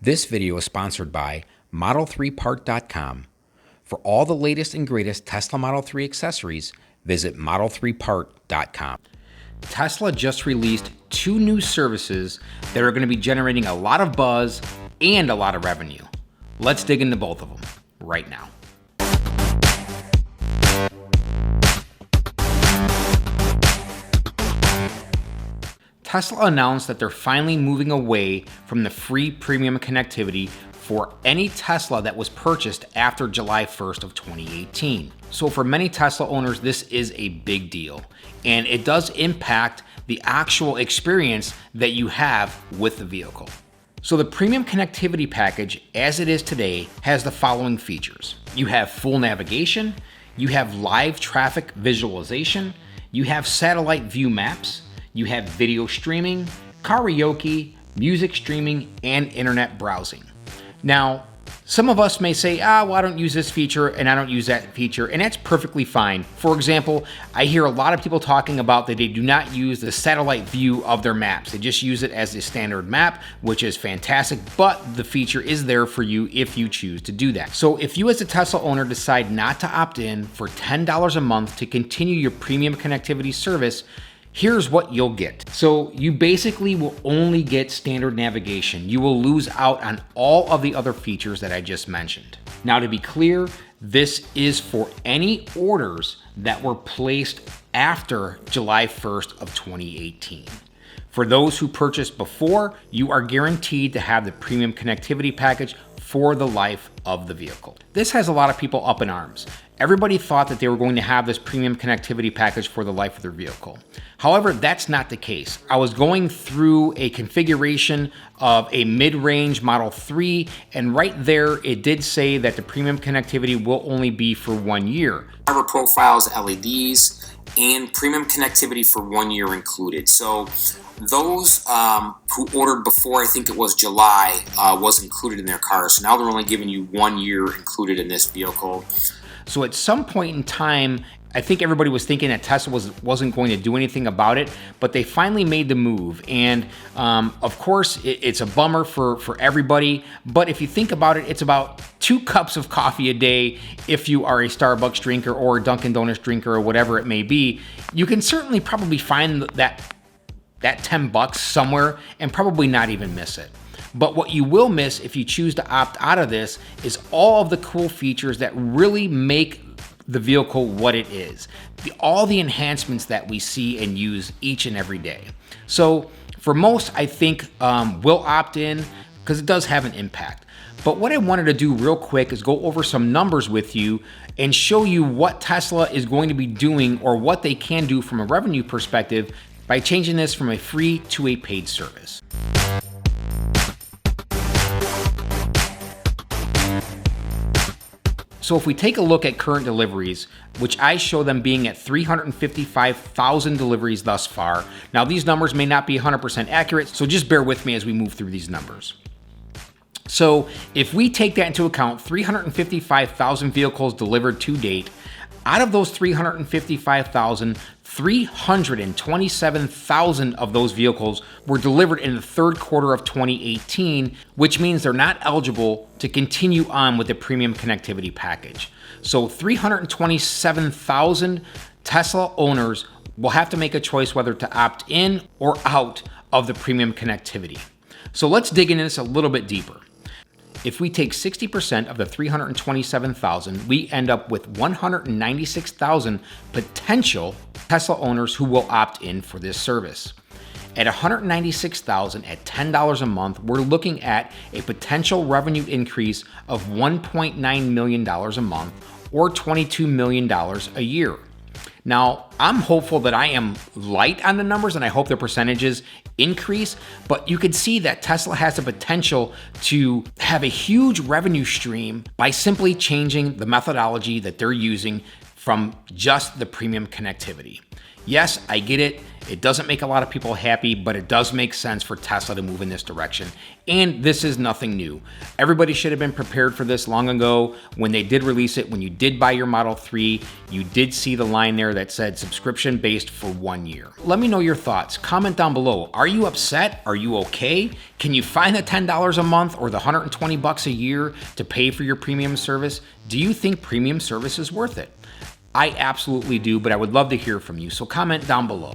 This video is sponsored by Model3Part.com. For all the latest and greatest Tesla Model 3 accessories, visit Model3Part.com. Tesla just released 2 new services that are going to be generating a lot of buzz and a lot of revenue. Let's dig into both of them right now. Tesla announced that they're finally moving away from the free premium connectivity for any Tesla that was purchased after July 1st of 2018. So for many Tesla owners, this is a big deal, and it does impact the actual experience that you have with the vehicle. So the premium connectivity package, as it is today, has the following features. You have full navigation, you have live traffic visualization, you have satellite view maps, you have video streaming, karaoke, music streaming, and internet browsing. Now, some of us may say, well, I don't use this feature and I don't use that feature, and that's perfectly fine. For example, I hear a lot of people talking about that they do not use the satellite view of their maps. They just use it as a standard map, which is fantastic, but the feature is there for you if you choose to do that. So if you as a Tesla owner decide not to opt in for $10 a month to continue your premium connectivity service, here's what you'll get. So you basically will only get standard navigation. You will lose out on all of the other features that I just mentioned. Now, to be clear, this is for any orders that were placed after July 1st of 2018. For those who purchased before, you are guaranteed to have the premium connectivity package for the life of the vehicle. This has a lot of people up in arms. Everybody thought that they were going to have this premium connectivity package for the life of their vehicle. However, that's not the case. I was going through a configuration of a mid-range Model 3, and right there it did say that the premium connectivity will only be for 1 year. Driver profiles, LEDs, and premium connectivity for 1 year included. So those who ordered before, I think it was July, was included in their car. So now they're only giving you 1 year included in this vehicle. So at some point in time, I think everybody was thinking that Tesla wasn't going to do anything about it, but they finally made the move. And of course, it's a bummer for everybody. But if you think about it, it's about 2 cups of coffee a day if you are a Starbucks drinker or a Dunkin' Donuts drinker or whatever it may be. You can certainly probably find that $10 somewhere and probably not even miss it. But what you will miss if you choose to opt out of this is all of the cool features that really make the vehicle what it is. All the enhancements that we see and use each and every day. So for most, I think will opt in because it does have an impact. But what I wanted to do real quick is go over some numbers with you and show you what Tesla is going to be doing or what they can do from a revenue perspective by changing this from a free to a paid service. So if we take a look at current deliveries, which I show them being at 355,000 deliveries thus far. Now these numbers may not be 100% accurate, so just bear with me as we move through these numbers. So if we take that into account, 355,000 vehicles delivered to date. Out of those 355,000, 327,000 of those vehicles were delivered in the third quarter of 2018, which means they're not eligible to continue on with the premium connectivity package. So 327,000 Tesla owners will have to make a choice whether to opt in or out of the premium connectivity. So let's dig into this a little bit deeper. If we take 60% of the 327,000, we end up with 196,000 potential Tesla owners who will opt in for this service. At 196,000 at $10 a month, we're looking at a potential revenue increase of $1.9 million a month or $22 million a year. Now, I'm hopeful that I am light on the numbers and I hope the percentages increase, but you can see that Tesla has the potential to have a huge revenue stream by simply changing the methodology that they're using from just the premium connectivity. Yes, I get it. It doesn't make a lot of people happy, but it does make sense for Tesla to move in this direction. And this is nothing new. Everybody should have been prepared for this long ago when they did release it. When you did buy your Model 3, you did see the line there that said subscription based for 1 year. Let me know your thoughts. Comment down below. Are you upset? Are you okay? Can you find the $10 a month or the $120 a year to pay for your premium service? Do you think premium service is worth it? I absolutely do, but I would love to hear from you, so comment down below.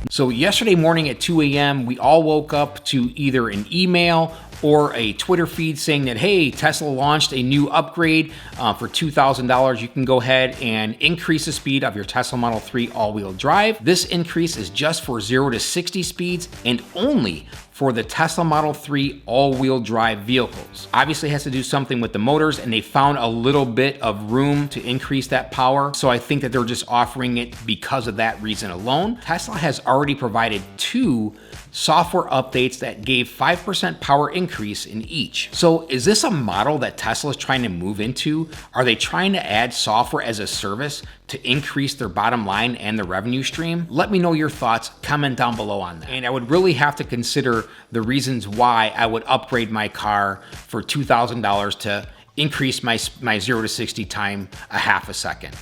So yesterday morning at 2 a.m., we all woke up to either an email or a Twitter feed saying that, hey, Tesla launched a new upgrade for $2,000. You can go ahead and increase the speed of your Tesla Model 3 all-wheel drive. This increase is just for 0 to 60 speeds and only for the Tesla Model 3 all-wheel drive vehicles. Obviously it has to do something with the motors, and they found a little bit of room to increase that power. So I think that they're just offering it because of that reason alone. Tesla has already provided 2 software updates that gave 5% power increase in each. So is this a model that Tesla is trying to move into? Are they trying to add software as a service to increase their bottom line and the revenue stream? Let me know your thoughts, comment down below on that. And I would really have to consider the reasons why I would upgrade my car for $2,000 to increase my 0 to 60 time a half a second.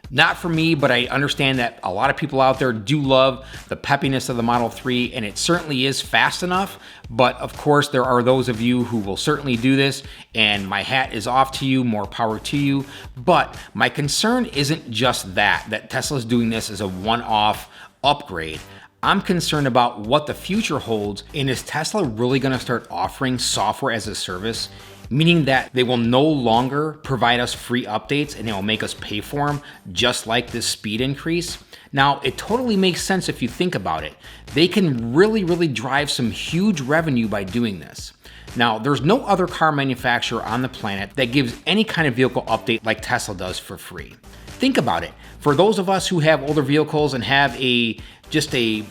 Not for me, but I understand that a lot of people out there do love the peppiness of the Model 3, and it certainly is fast enough. But of course, there are those of you who will certainly do this, and my hat is off to you, more power to you. But my concern isn't just that Tesla's doing this as a one-off upgrade. I'm concerned about what the future holds, and is Tesla really gonna start offering software as a service? Meaning that they will no longer provide us free updates and they will make us pay for them, just like this speed increase. Now, it totally makes sense if you think about it. They can really drive some huge revenue by doing this. Now, there's no other car manufacturer on the planet that gives any kind of vehicle update like Tesla does for free. Think about it. For those of us who have older vehicles and have just a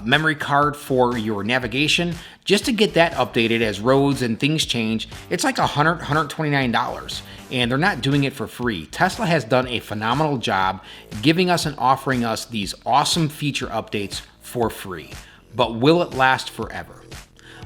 memory card for your navigation, just to get that updated as roads and things change, it's like $129, and they're not doing it for free. Tesla has done a phenomenal job giving us and offering us these awesome feature updates for free. But will it last forever?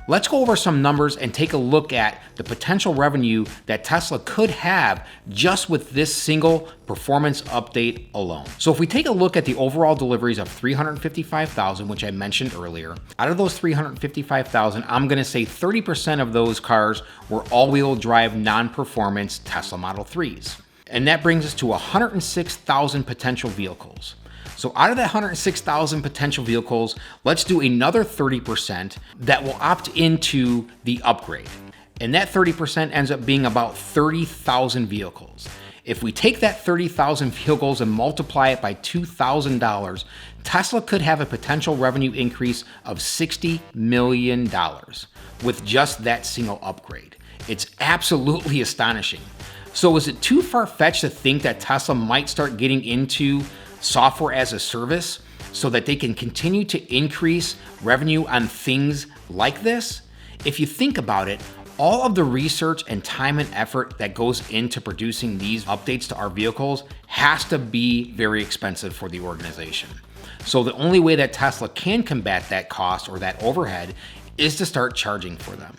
Let's go over some numbers and take a look at the potential revenue that Tesla could have just with this single performance update alone. So if we take a look at the overall deliveries of 355,000, which I mentioned earlier, out of those 355,000, I'm gonna say 30% of those cars were all-wheel drive non-performance Tesla Model 3s. And that brings us to 106,000 potential vehicles. So out of that 106,000 potential vehicles, let's do another 30% that will opt into the upgrade. And that 30% ends up being about 30,000 vehicles. If we take that 30,000 vehicles and multiply it by $2,000, Tesla could have a potential revenue increase of $60 million with just that single upgrade. It's absolutely astonishing. So is it too far-fetched to think that Tesla might start getting into software as a service so that they can continue to increase revenue on things like this? If you think about it, all of the research and time and effort that goes into producing these updates to our vehicles has to be very expensive for the organization. So the only way that Tesla can combat that cost or that overhead is to start charging for them.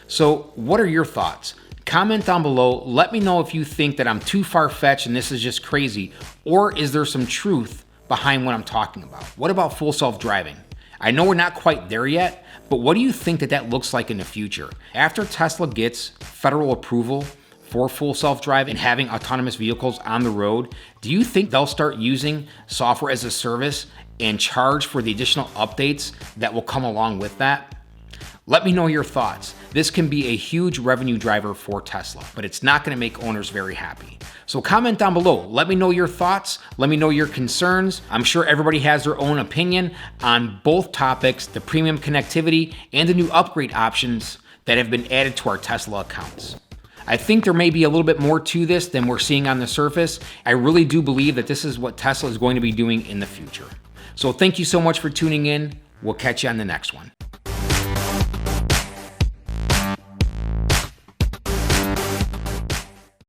So what are your thoughts? Comment down below. Let me know if you think that I'm too far-fetched and this is just crazy, or is there some truth behind what I'm talking about? What about full self-driving? I know we're not quite there yet, but what do you think that looks like in the future? After Tesla gets federal approval for full self-drive and having autonomous vehicles on the road, do you think they'll start using software as a service and charge for the additional updates that will come along with that? Let me know your thoughts. This can be a huge revenue driver for Tesla, but it's not going to make owners very happy. So comment down below. Let me know your thoughts. Let me know your concerns. I'm sure everybody has their own opinion on both topics, the premium connectivity and the new upgrade options that have been added to our Tesla accounts. I think there may be a little bit more to this than we're seeing on the surface. I really do believe that this is what Tesla is going to be doing in the future. So thank you so much for tuning in. We'll catch you on the next one.